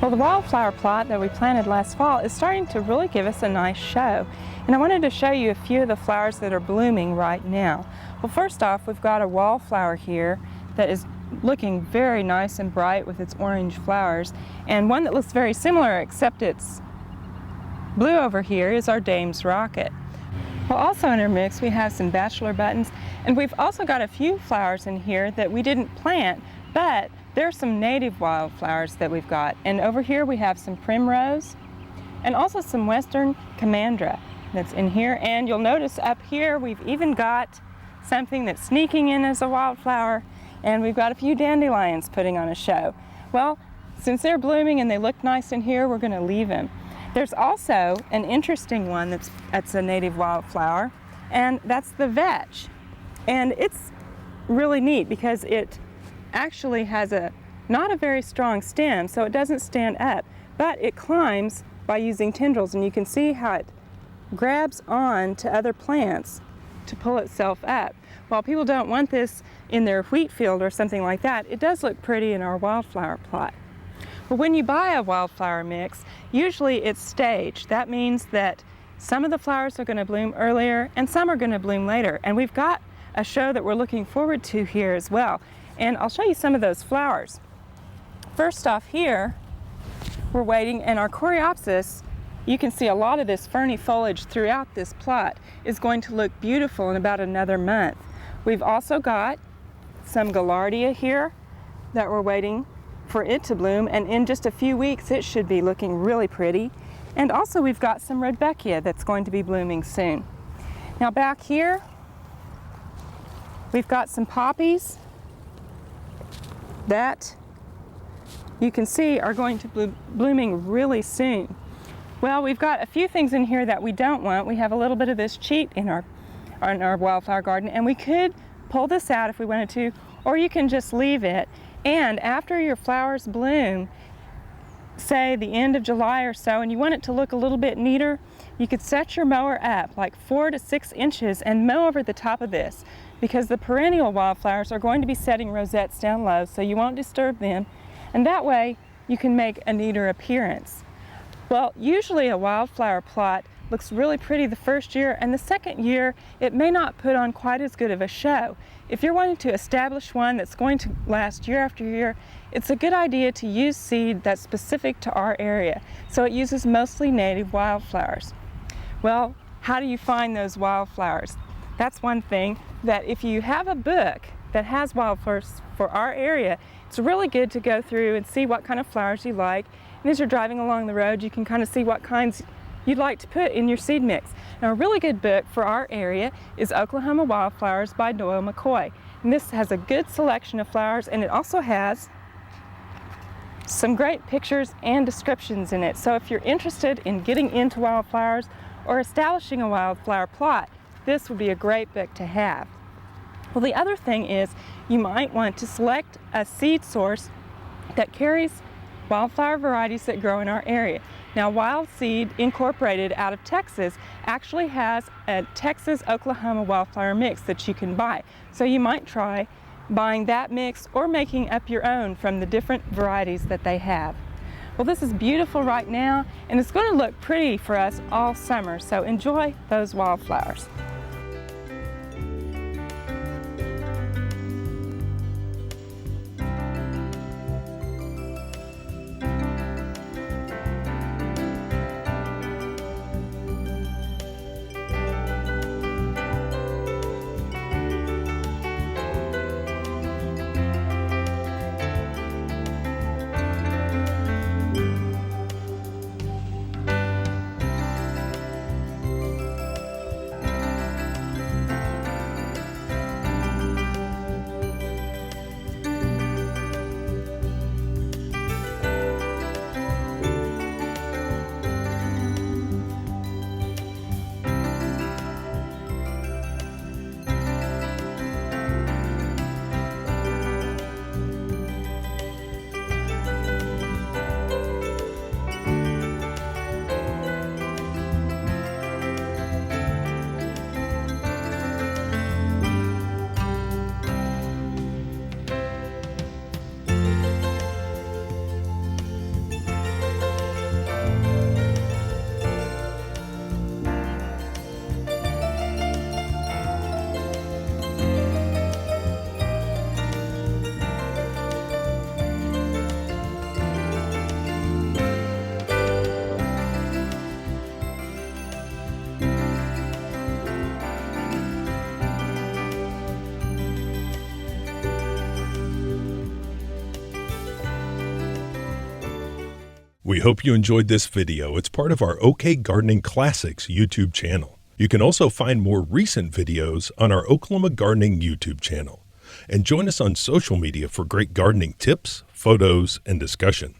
Well, the wildflower plot that we planted last fall is starting to really give us a nice show. And I wanted to show you a few of the flowers that are blooming right now. Well, first off, we've got a wallflower here that is looking very nice and bright with its orange flowers. And one that looks very similar, except it's blue over here, is our dame's rocket. Well, also in our mix we have some bachelor buttons, and we've also got a few flowers in here that we didn't plant, but there are some native wildflowers that we've got. And over here we have some primrose and also some western camandra that's in here. And you'll notice up here we've even got something that's sneaking in as a wildflower, and we've got a few dandelions putting on a show. Well, since they're blooming and they look nice in here, we're going to leave them. There's also an interesting one that's a native wildflower, and that's the vetch. And it's really neat because it actually has not a very strong stem, so it doesn't stand up, but it climbs by using tendrils, and you can see how it grabs on to other plants to pull itself up. While people don't want this in their wheat field or something like that, it does look pretty in our wildflower plot. But when you buy a wildflower mix, usually it's staged. That means that some of the flowers are going to bloom earlier and some are going to bloom later. And we've got a show that we're looking forward to here as well. And I'll show you some of those flowers. First off here, we're waiting, and our coreopsis, you can see a lot of this ferny foliage throughout this plot, is going to look beautiful in about another month. We've also got some gaillardia here that we're waiting for it to bloom, and in just a few weeks it should be looking really pretty. And also we've got some rudbeckia that's going to be blooming soon. Now back here we've got some poppies that you can see are going to be blooming really soon. Well, we've got a few things in here that we don't want. We have a little bit of this cheat in our wildflower garden, and we could pull this out if we wanted to, or you can just leave it. And after your flowers bloom, say the end of July or so, and you want it to look a little bit neater, you could set your mower up like 4 to 6 inches and mow over the top of this, because the perennial wildflowers are going to be setting rosettes down low, so you won't disturb them, and that way you can make a neater appearance. Well, usually a wildflower plot looks really pretty the first year, and the second year it may not put on quite as good of a show. If you're wanting to establish one that's going to last year after year, it's a good idea to use seed that's specific to our area. So it uses mostly native wildflowers. Well, how do you find those wildflowers? That's one thing, that if you have a book that has wildflowers for our area, it's really good to go through and see what kind of flowers you like. And as you're driving along the road, you can kind of see what kinds you'd like to put in your seed mix. Now, a really good book for our area is Oklahoma Wildflowers by Doyle McCoy. And this has a good selection of flowers, and it also has some great pictures and descriptions in it. So if you're interested in getting into wildflowers or establishing a wildflower plot, this would be a great book to have. Well, the other thing is you might want to select a seed source that carries wildflower varieties that grow in our area. Now, Wild Seed Incorporated out of Texas actually has a Texas-Oklahoma wildflower mix that you can buy. So you might try buying that mix or making up your own from the different varieties that they have. Well, this is beautiful right now, and it's going to look pretty for us all summer, so enjoy those wildflowers. hope you enjoyed this video. It's part of our OK Gardening Classics YouTube channel. You can also find more recent videos on our Oklahoma Gardening YouTube channel. And join us on social media for great gardening tips, photos, and discussion.